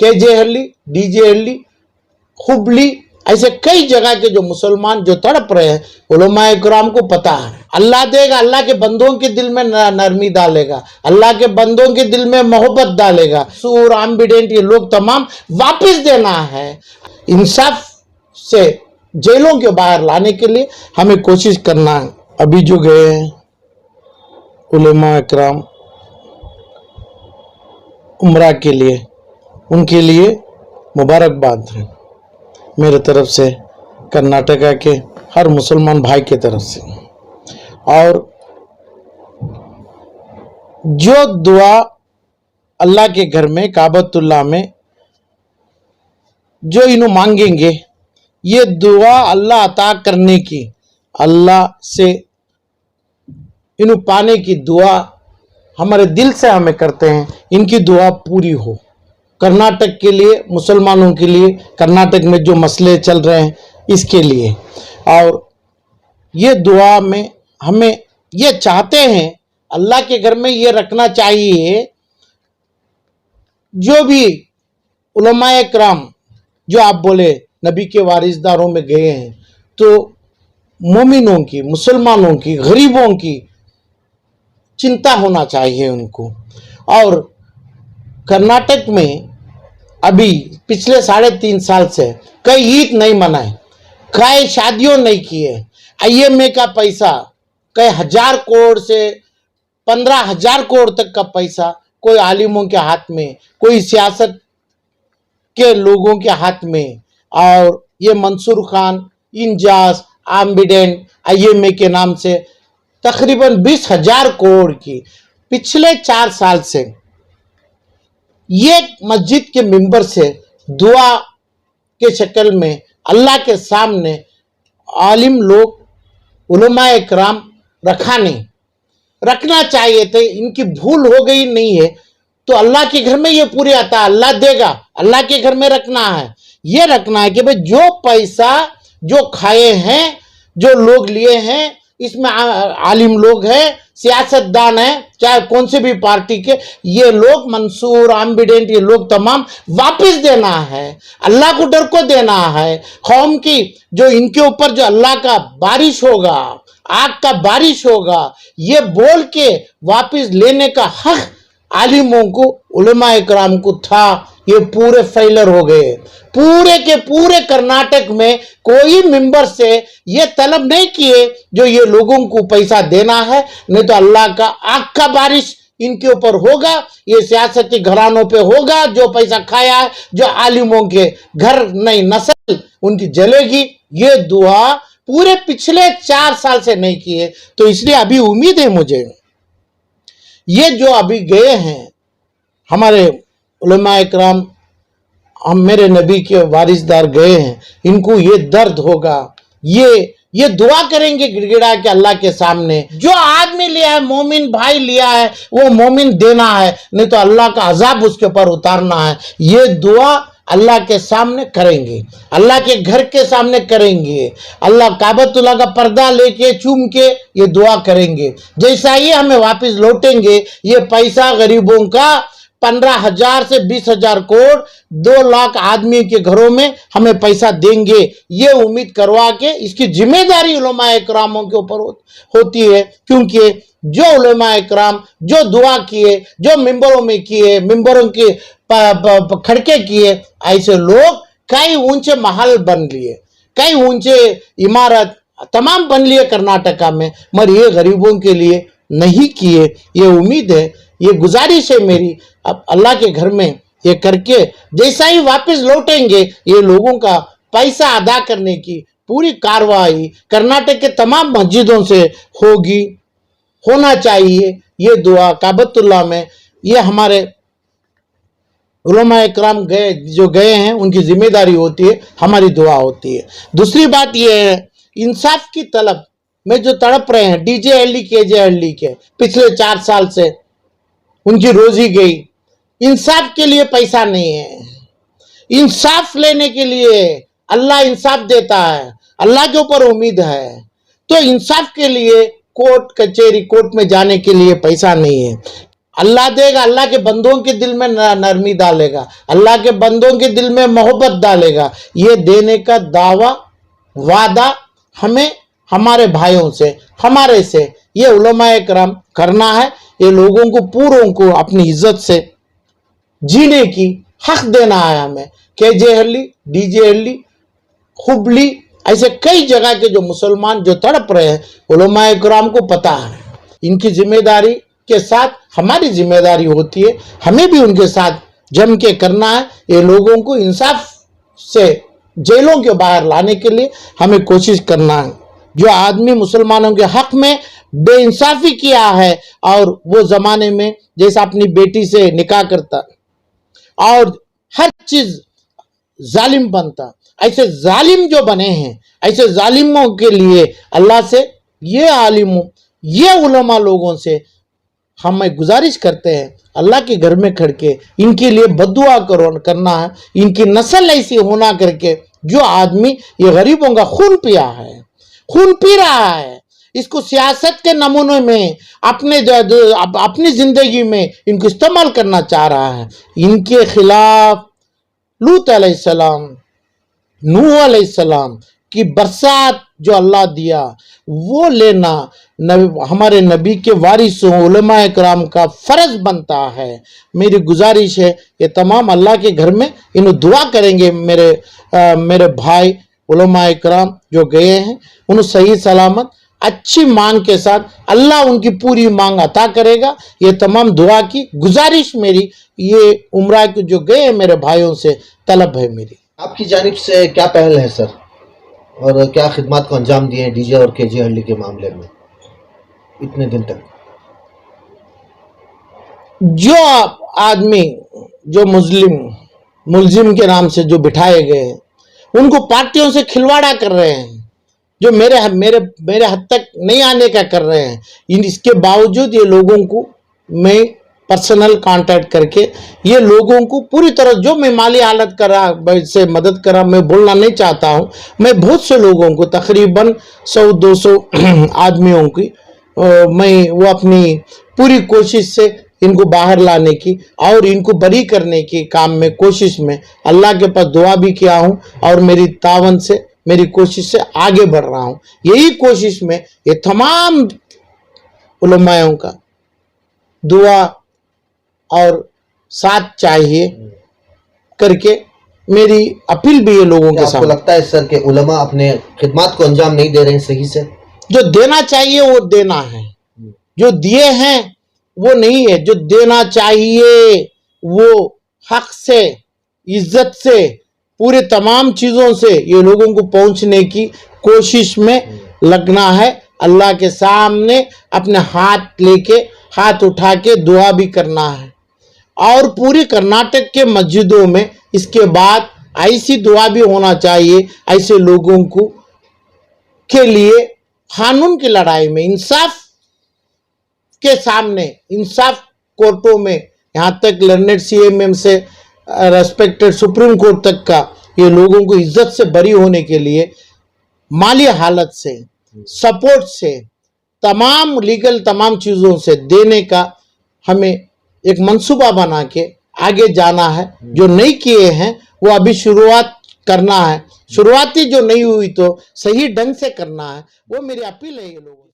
KJ हल्ली, DJ हल्ली, हुबली, ऐसे कई जगह के जो मुसलमान जो तड़प रहे हैं, उलमाए किराम को पता है अल्लाह देगा, अल्लाह के बंदों के दिल में नरमी डालेगा, अल्लाह के बंदों के दिल में मोहब्बत डालेगा। सूर एम्बिडेंट ये लोग तमाम वापस देना है। इंसाफ से जेलों के बाहर लाने के लिए हमें कोशिश करना है। अभी जो गए हैं उलमाए किराम उम्रा के लिए, उनके लिए मुबारकबाद है मेरे तरफ से, कर्नाटका के हर मुसलमान भाई की तरफ से। और जो दुआ अल्लाह के घर में काबतुल्लाह में जो इन्हों मांगेंगे, ये दुआ अल्लाह अता करने की, अल्लाह से इन्हों पाने की दुआ हमारे दिल से हमें करते हैं, इनकी दुआ पूरी हो। कर्नाटक के लिए, मुसलमानों के लिए, कर्नाटक में जो मसले चल रहे हैं इसके लिए। और ये दुआ में हमें ये चाहते हैं, अल्लाह के घर में ये रखना चाहिए, जो भी उलमाए किराम जो आप बोले नबी के वारिसदारों में गए हैं, तो मोमिनों की, मुसलमानों की, गरीबों की चिंता होना चाहिए उनको। और कर्नाटक में अभी पिछले 3.5 साल से कई ईद नहीं मनाए, कई शादियों नहीं किए, IMA का पैसा कई 1000 करोड़ से 15,000 करोड़ तक का पैसा कोई आलिमों के हाथ में, कोई सियासत के लोगों के हाथ में। और ये मंसूर खान, इंजाज, एम्बिडेंट, IMA के नाम से तकरीबन 20,000 करोड़ की पिछले 4 साल से ये मस्जिद के मिंबर से दुआ के शक्ल में अल्लाह के सामने आलिम लोग, उलमाए किराम रखना चाहिए थे। इनकी भूल हो गई नहीं है तो अल्लाह के घर में ये पूरी आता, अल्लाह देगा, अल्लाह के घर में रखना है। ये रखना है कि भाई जो पैसा जो खाए हैं, जो लोग लिए हैं, इसमें आलिम लोग हैं, सियासतदान हैं, चाहे कौन से भी पार्टी के, ये लोग मंसूर एम्बिडेंट ये लोग तमाम वापस देना है, अल्लाह को डर को देना है। कौम की जो इनके ऊपर जो अल्लाह का बारिश होगा, आग का बारिश होगा, ये बोल के वापस लेने का हक आलिमों को, उलमाए किराम को था। ये पूरे फेलर हो गए। पूरे के पूरे कर्नाटक में कोई मेंबर से ये तलब नहीं किए जो ये लोगों को पैसा देना है, नहीं तो अल्लाह का आग का बारिश इनके ऊपर होगा, ये सियासती घरानों पे होगा। जो पैसा खाया है, जो आलिमों के घर नहीं, नस्ल उनकी जलेगी। ये दुआ पूरे पिछले 4 साल से नहीं किए, तो इसलिए अभी उम्मीद है मुझे, ये जो अभी गए हैं हमारे उलमाए किराम, हम मेरे नबी के वारिसदार गए हैं, इनको ये दर्द होगा, ये दुआ करेंगे गिड़गिड़ा के अल्लाह के सामने। जो आदमी लिया है, मोमिन भाई लिया है, वो मोमिन देना है, नहीं तो अल्लाह का अजाब उसके ऊपर उतारना है। ये दुआ अल्लाह के सामने करेंगे, अल्लाह के घर के सामने करेंगे, अल्लाह काबतुल्लाह का पर्दा लेके चूम के ये दुआ करेंगे। जैसा ये हमें वापस लौटेंगे, ये पैसा गरीबों का 15,000 से 20,000 करोड़ 2 लाख आदमी के घरों में हमें पैसा देंगे, ये उम्मीद करवा के इसकी जिम्मेदारी उलमाए किरामों के ऊपर होती है। क्योंकि जो उलमाए किराम जो दुआ किए, जो मिंबरों में किए, मिंबरों के खड़के किए, ऐसे लोग कई ऊंचे महल बन लिए, कई ऊंचे इमारत तमाम बन लिए कर्नाटका में, मगर ये गरीबों के लिए नहीं किए। ये उम्मीद है, ये गुजारिश है मेरी, अब अल्लाह के घर में ये करके जैसा ही वापस लौटेंगे, ये लोगों का पैसा अदा करने की पूरी कार्रवाई कर्नाटक के तमाम मस्जिदों से होना चाहिए। ये दुआ काबतुल्लाह में, ये हमारे उलमाए किराम जो गए हैं उनकी जिम्मेदारी होती है, हमारी दुआ होती है। दूसरी बात ये है, इंसाफ की तलब में जो तड़प रहे हैं डीजे हल्ली, केजे हल्ली के, पिछले 4 साल से उनकी रोजी गई। इंसाफ के लिए पैसा नहीं है, इंसाफ लेने के लिए अल्लाह इंसाफ देता है, अल्लाह के ऊपर उम्मीद है। तो इंसाफ के लिए कोर्ट कचहरी, कोर्ट में जाने के लिए पैसा नहीं है। اللہ دے گا, اللہ کے بندوں کے دل میں نرمی ڈالے گا, اللہ کے بندوں کے دل میں محبت ڈالے گا. یہ دینے کا دعویٰ وعدہ ہمیں ہمارے بھائیوں سے, ہمارے سے, یہ علماء کرام کرنا ہے. یہ لوگوں کو پوروں کو اپنی عزت سے جینے کی حق دینا ہے ہمیں. کے جے ہلی, ڈی جے ہلی, خبلی, ایسے کئی جگہ کے جو مسلمان جو تڑپ رہے ہیں, علماء کرام کو پتا ہے. ان کی ذمہ داری کے ساتھ ہماری ذمہ داری ہوتی ہے, ہمیں بھی ان کے ساتھ جم کے کرنا ہے. یہ لوگوں کو انصاف سے جیلوں کے باہر لانے کے لیے ہمیں کوشش کرنا ہے. جو آدمی مسلمانوں کے حق میں بے انصافی کیا ہے, اور وہ زمانے میں جیسا اپنی بیٹی سے نکاح کرتا اور ہر چیز ظالم بنتا, ایسے ظالم جو بنے ہیں, ایسے ظالموں کے لیے اللہ سے, یہ عالموں, یہ علماء لوگوں سے ہمیں گزارش کرتے ہیں, اللہ کے گھر میں کھڑ کے ان کے لیے بددعا کرنا ہے. ان کی نسل ایسی ہونا کر کے, جو آدمی یہ غریبوں کا خون پیا ہے, خون پی رہا ہے, اس کو سیاست کے نمونے میں اپنی زندگی میں ان کو استعمال کرنا چاہ رہا ہے. ان کے خلاف لوط علیہ السلام, نوح علیہ السلام کی برسات جو اللہ دیا وہ لینا ہمارے نبی کے وارثوں علماء کرام کا فرض بنتا ہے. میری گزارش ہے یہ تمام اللہ کے گھر میں انہوں دعا کریں گے. میرے بھائی علماء کرام جو گئے ہیں, انہوں صحیح سلامت اچھی مانگ کے ساتھ اللہ ان کی پوری مانگ عطا کرے گا. یہ تمام دعا کی گزارش میری, یہ عمرہ کے جو گئے ہیں میرے بھائیوں سے طلب ہے میری. آپ کی جانب سے کیا پہل ہے سر, اور کیا خدمات کو انجام دیے ڈی جے اور کے جے ہلی کے معاملے میں اتنے دن تک؟ جو آدمی جو ملزم کے نام سے جو بٹھائے گئے ہیں, ان کو پارٹیوں سے کھلواڑا کر رہے ہیں, جو میرے حد تک نہیں آنے کا کر رہے ہیں. اس کے باوجود یہ لوگوں کو میں پرسنل کانٹیکٹ کر کے یہ لوگوں کو پوری طرح جو میں مالی حالت کرا سے مدد کرا, میں بولنا نہیں چاہتا ہوں. میں بہت سے لوگوں کو تقریباً 100-200 آدمیوں کی میں وہ اپنی پوری کوشش سے ان کو باہر لانے کی اور ان کو بری کرنے کی کام میں کوشش میں اللہ کے پاس دعا بھی کیا ہوں, اور میری تعاون سے میری کوشش سے آگے بڑھ رہا ہوں. یہی کوشش میں یہ تمام علماءوں کا دعا اور ساتھ چاہیے کر کے میری اپیل بھی یہ لوگوں کے آپ کو لگتا ہے سر کہ علماء اپنے خدمات کو انجام نہیں دے رہے ہیں صحیح سے؟ جو دینا چاہیے وہ دینا ہے, جو دیے ہیں وہ نہیں ہے. جو دینا چاہیے وہ حق سے, عزت سے, پورے تمام چیزوں سے یہ لوگوں کو پہنچنے کی کوشش میں لگنا ہے. اللہ کے سامنے اپنے ہاتھ لے کے, ہاتھ اٹھا کے دعا بھی کرنا ہے. اور پوری کرناٹک کے مسجدوں میں اس کے بعد ایسی دعا بھی ہونا چاہیے, ایسے لوگوں کو کے لیے قانون کی لڑائی میں, انصاف کے سامنے, انصاف کورٹوں میں, یہاں تک لرنڈ CMM سے ریسپیکٹڈ سپریم کورٹ تک کا, یہ لوگوں کو عزت سے بری ہونے کے لیے مالی حالت سے, سپورٹ سے, تمام لیگل تمام چیزوں سے دینے کا ہمیں ایک منصوبہ بنا کے آگے جانا ہے. جو نہیں کیے ہیں وہ ابھی شروعات کرنا ہے. شروعاتی جو نہیں ہوئی تو صحیح ڈھنگ سے کرنا ہے. وہ میری اپیل ہے یہ لوگوں.